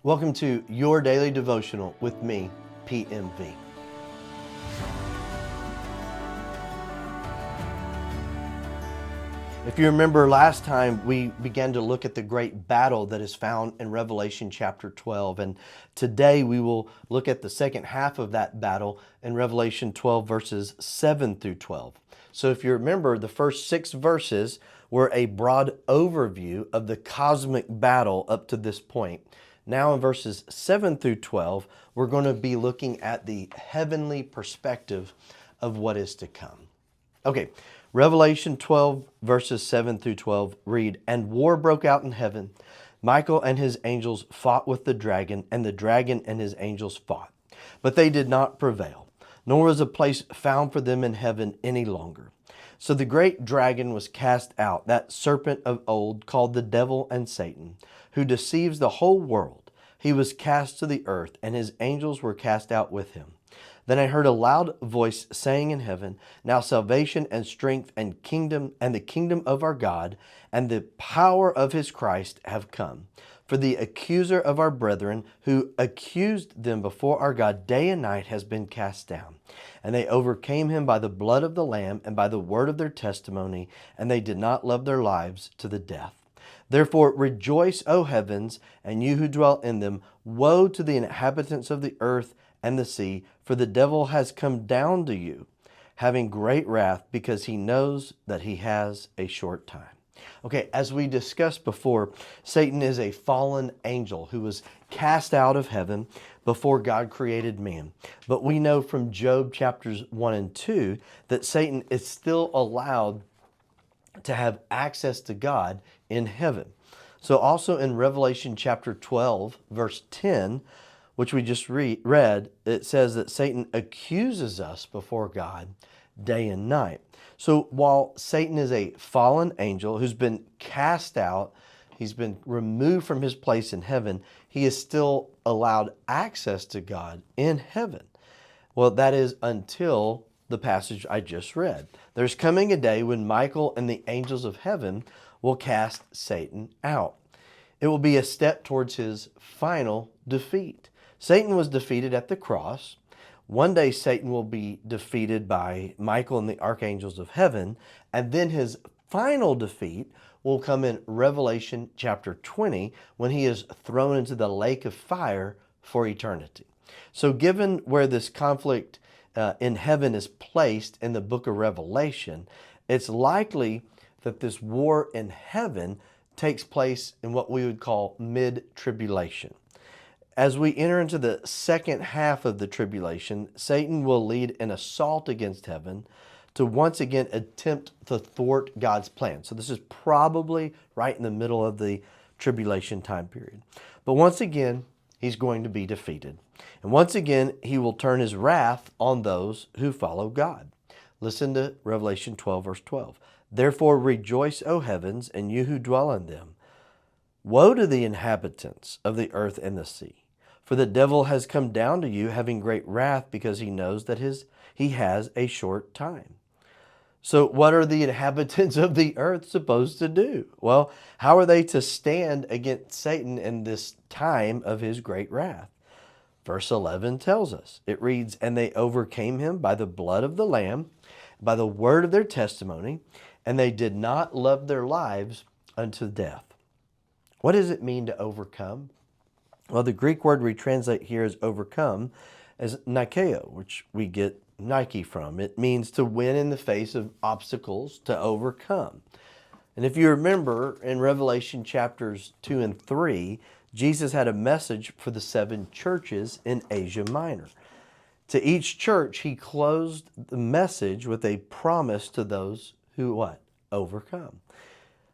Welcome to Your Daily Devotional with me, PMV. If you remember last time, we began to look at the great battle that is found in Revelation chapter 12. And today we will look at the second half of that battle in Revelation 12 verses 7 through 12. So if you remember, the first 6 verses were a broad overview of the cosmic battle up to this point. Now in verses 7 through 12, we're going to be looking at the heavenly perspective of what is to come. Okay, Revelation 12 verses 7 through 12 read, "And war broke out in heaven. Michael and his angels fought with the dragon, and the dragon and his angels fought. But they did not prevail, nor was a place found for them in heaven any longer. So the great dragon was cast out, that serpent of old called the devil and Satan, who deceives the whole world. He was cast to the earth, and his angels were cast out with him. Then I heard a loud voice saying in heaven, Now salvation and strength and kingdom and the kingdom of our God and the power of his Christ have come. For the accuser of our brethren, who accused them before our God day and night, has been cast down. And they overcame him by the blood of the Lamb and by the word of their testimony, and they did not love their lives to the death. Therefore rejoice, O heavens, and you who dwell in them. Woe to the inhabitants of the earth and the sea, for the devil has come down to you, having great wrath, because he knows that he has a short time." Okay, as we discussed before, Satan is a fallen angel who was cast out of heaven before God created man. But we know from Job chapters 1 and 2 that Satan is still allowed to have access to God in heaven. So also in Revelation chapter 12, verse 10, which we just read, it says that Satan accuses us before God day and night. So while Satan is a fallen angel who's been cast out, he's been removed from his place in heaven, he is still allowed access to God in heaven. Well, that is until the passage I just read. There's coming a day when Michael and the angels of heaven will cast Satan out. It will be a step towards his final defeat. Satan was defeated at the cross. One day Satan will be defeated by Michael and the archangels of heaven, and then his final defeat will come in Revelation chapter 20 when he is thrown into the lake of fire for eternity. So given where this conflict in heaven is placed in the book of Revelation, it's likely that this war in heaven takes place in what we would call mid-tribulation. As we enter into the second half of the tribulation, Satan will lead an assault against heaven to once again attempt to thwart God's plan. So this is probably right in the middle of the tribulation time period. But once again, he's going to be defeated. And once again, he will turn his wrath on those who follow God. Listen to Revelation 12, verse 12. "Therefore rejoice, O heavens, and you who dwell in them. Woe to the inhabitants of the earth and the sea. For the devil has come down to you, having great wrath, because he knows that he has a short time." So what are the inhabitants of the earth supposed to do? Well, how are they to stand against Satan in this time of his great wrath? Verse 11 tells us. It reads, "And they overcame him by the blood of the Lamb, by the word of their testimony, and they did not love their lives unto death." What does it mean to overcome? Well, the Greek word we translate here as overcome as nikeo, which we get Nike from. It means to win in the face of obstacles, to overcome. And if you remember in Revelation chapters 2 and 3, Jesus had a message for the 7 churches in Asia Minor. To each church, he closed the message with a promise to those who what? Overcome.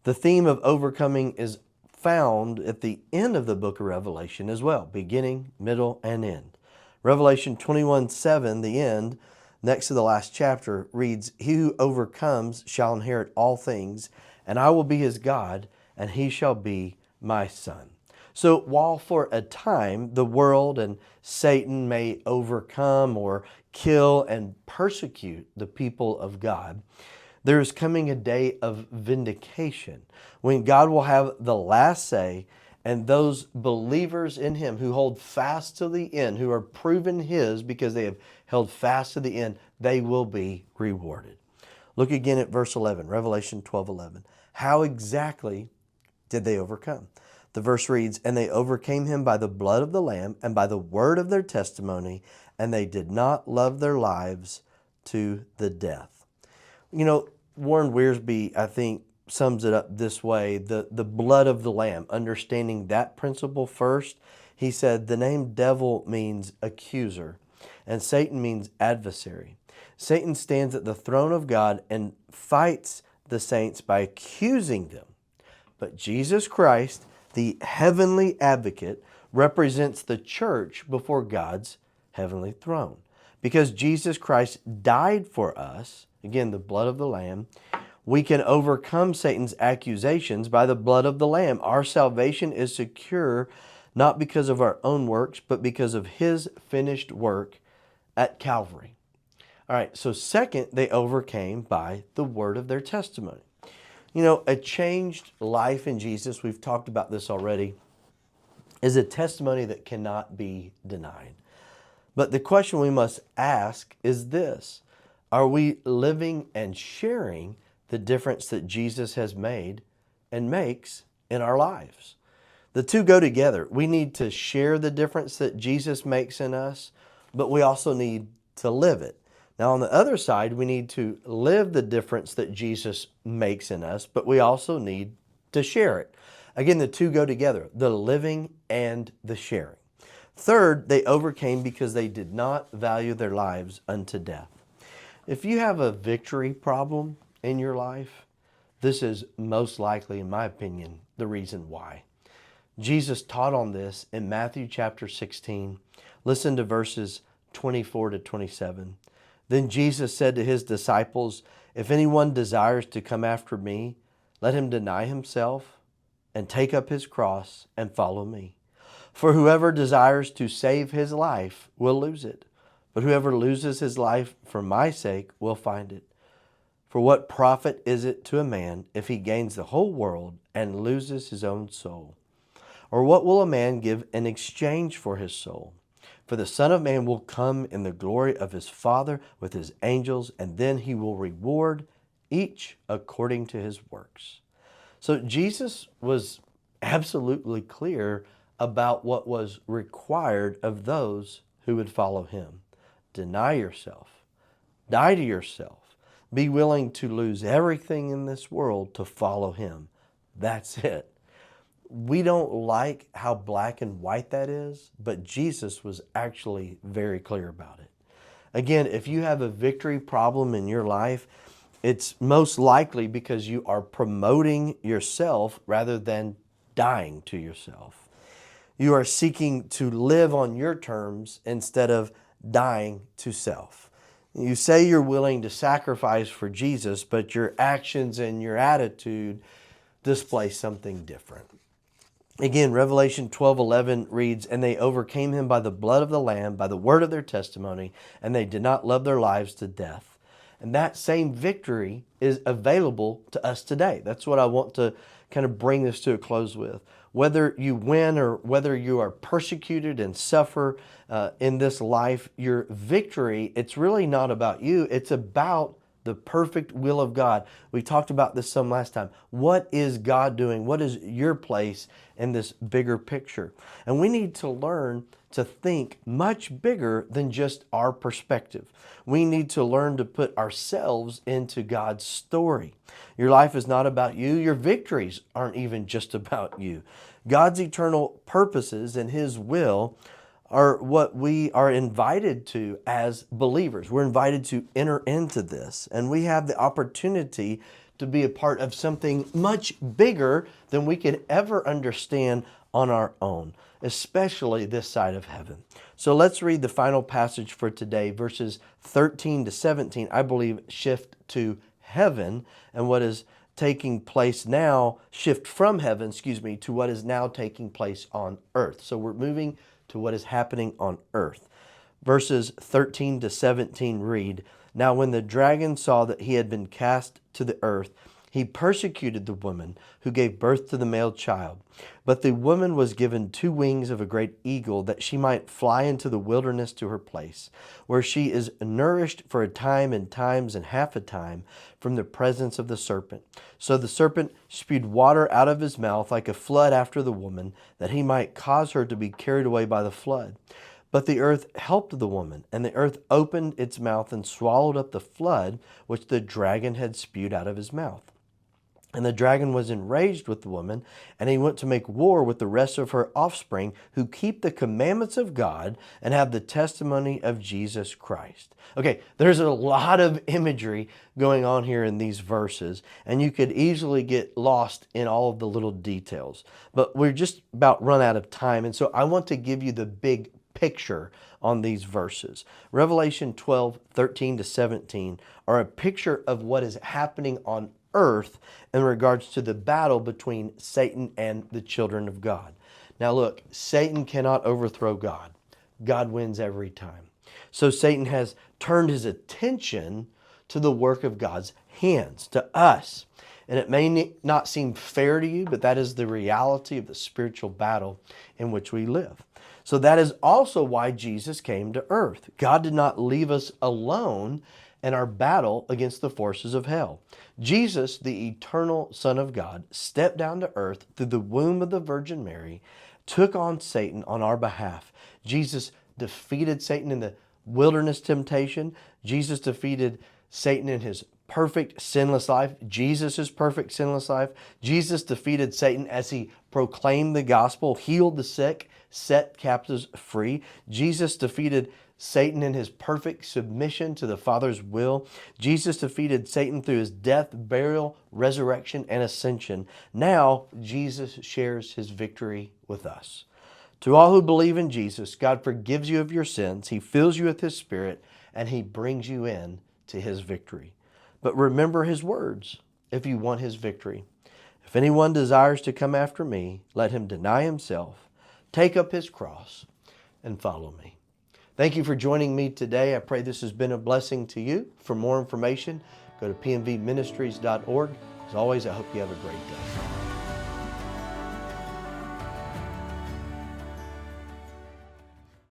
The theme of overcoming is found at the end of the book of Revelation as well, beginning, middle, and end. Revelation 21:7, the end, next to the last chapter, reads, "He who overcomes shall inherit all things, and I will be his God, and he shall be my son." So while for a time the world and Satan may overcome or kill and persecute the people of God, there is coming a day of vindication when God will have the last say And those believers in him who hold fast to the end, who are proven his because they have held fast to the end, they will be rewarded. Look again at verse 11, Revelation 12:11. How exactly did they overcome? The verse reads, and they overcame him by the blood of the Lamb and by the word of their testimony, and they did not love their lives to the death. You know, Warren Wiersbe, I think, sums it up this way, the blood of the Lamb, understanding that principle first. He said, the name devil means accuser, and Satan means adversary. Satan stands at the throne of God and fights the saints by accusing them. But Jesus Christ, the heavenly advocate, represents the church before God's heavenly throne. Because Jesus Christ died for us, again, the blood of the Lamb, we can overcome Satan's accusations by the blood of the Lamb. Our salvation is secure not because of our own works, but because of his finished work at Calvary. All right, so second, they overcame by the word of their testimony. You know, a changed life in Jesus, we've talked about this already, is a testimony that cannot be denied. But the question we must ask is this: are we living and sharing the difference that Jesus has made and makes in our lives? The two go together. We need to share the difference that Jesus makes in us, but we also need to live it. Now, on the other side, we need to live the difference that Jesus makes in us, but we also need to share it. Again, the two go together, the living and the sharing. Third, they overcame because they did not value their lives unto death. If you have a victory problem in your life, this is most likely, in my opinion, the reason why. Jesus taught on this in Matthew chapter 16. Listen to verses 24 to 27. Then Jesus said to his disciples, if anyone desires to come after me, let him deny himself and take up his cross and follow me. For whoever desires to save his life will lose it, but whoever loses his life for my sake will find it. For what profit is it to a man if he gains the whole world and loses his own soul? Or what will a man give in exchange for his soul? For the Son of Man will come in the glory of his Father with his angels, and then he will reward each according to his works. So Jesus was absolutely clear about what was required of those who would follow him. Deny yourself. Die to yourself. Be willing to lose everything in this world to follow him. That's it. We don't like how black and white that is, but Jesus was actually very clear about it. Again, if you have a victory problem in your life, it's most likely because you are promoting yourself rather than dying to yourself. You are seeking to live on your terms instead of dying to self. You say you're willing to sacrifice for Jesus, but your actions and your attitude display something different. Again, Revelation 12:11 reads, and they overcame him by the blood of the Lamb, by the word of their testimony, and they did not love their lives to death. And that same victory is available to us today. That's what I want to kind of bring this to a close with. Whether you win or whether you are persecuted and suffer in this life, your victory, it's really not about you. It's about the perfect will of God. We talked about this some last time. What is God doing? What is your place in this bigger picture? And we need to learn to think much bigger than just our perspective. We need to learn to put ourselves into God's story. Your life is not about you. Your victories aren't even just about you. God's eternal purposes and his will are what we are invited to as believers. We're invited to enter into this, and we have the opportunity to be a part of something much bigger than we could ever understand on our own, especially this side of heaven. So let's read the final passage for today, verses 13 to 17, I believe shift to heaven, and what is taking place now, shift from heaven, to what is now taking place on earth. So we're moving to what is happening on earth. Verses 13 to 17 read, now when the dragon saw that he had been cast to the earth, He persecuted the woman who gave birth to the male child. But the woman was given 2 wings of a great eagle, that she might fly into the wilderness to her place, where she is nourished for a time and times and half a time from the presence of the serpent. So the serpent spewed water out of his mouth like a flood after the woman, that he might cause her to be carried away by the flood. But the earth helped the woman, and the earth opened its mouth and swallowed up the flood which the dragon had spewed out of his mouth. And the dragon was enraged with the woman, and he went to make war with the rest of her offspring, who keep the commandments of God and have the testimony of Jesus Christ. Okay, there's a lot of imagery going on here in these verses, and you could easily get lost in all of the little details. But we're just about run out of time, and so I want to give you the big picture on these verses. Revelation 12, 13 to 17 are a picture of what is happening on earth in regards to the battle between Satan and the children of God. Now look, Satan cannot overthrow God. God wins every time. So Satan has turned his attention to the work of God's hands, to us. And it may not seem fair to you, but that is the reality of the spiritual battle in which we live. So that is also why Jesus came to earth. God did not leave us alone in our battle against the forces of hell. Jesus, the eternal Son of God, stepped down to earth through the womb of the Virgin Mary, took on Satan on our behalf. Jesus defeated Satan in the wilderness temptation. Jesus defeated Satan in his perfect sinless life, Jesus' perfect sinless life. Jesus defeated Satan as he proclaimed the gospel, healed the sick, set captives free. Jesus defeated Satan in his perfect submission to the Father's will. Jesus defeated Satan through his death, burial, resurrection, and ascension. Now, Jesus shares his victory with us. To all who believe in Jesus, God forgives you of your sins. He fills you with his Spirit, and he brings you in to his victory. But remember his words if you want his victory. If anyone desires to come after me, let him deny himself, take up his cross, and follow me. Thank you for joining me today. I pray this has been a blessing to you. For more information, go to pnvministries.org. As always, I hope you have a great day.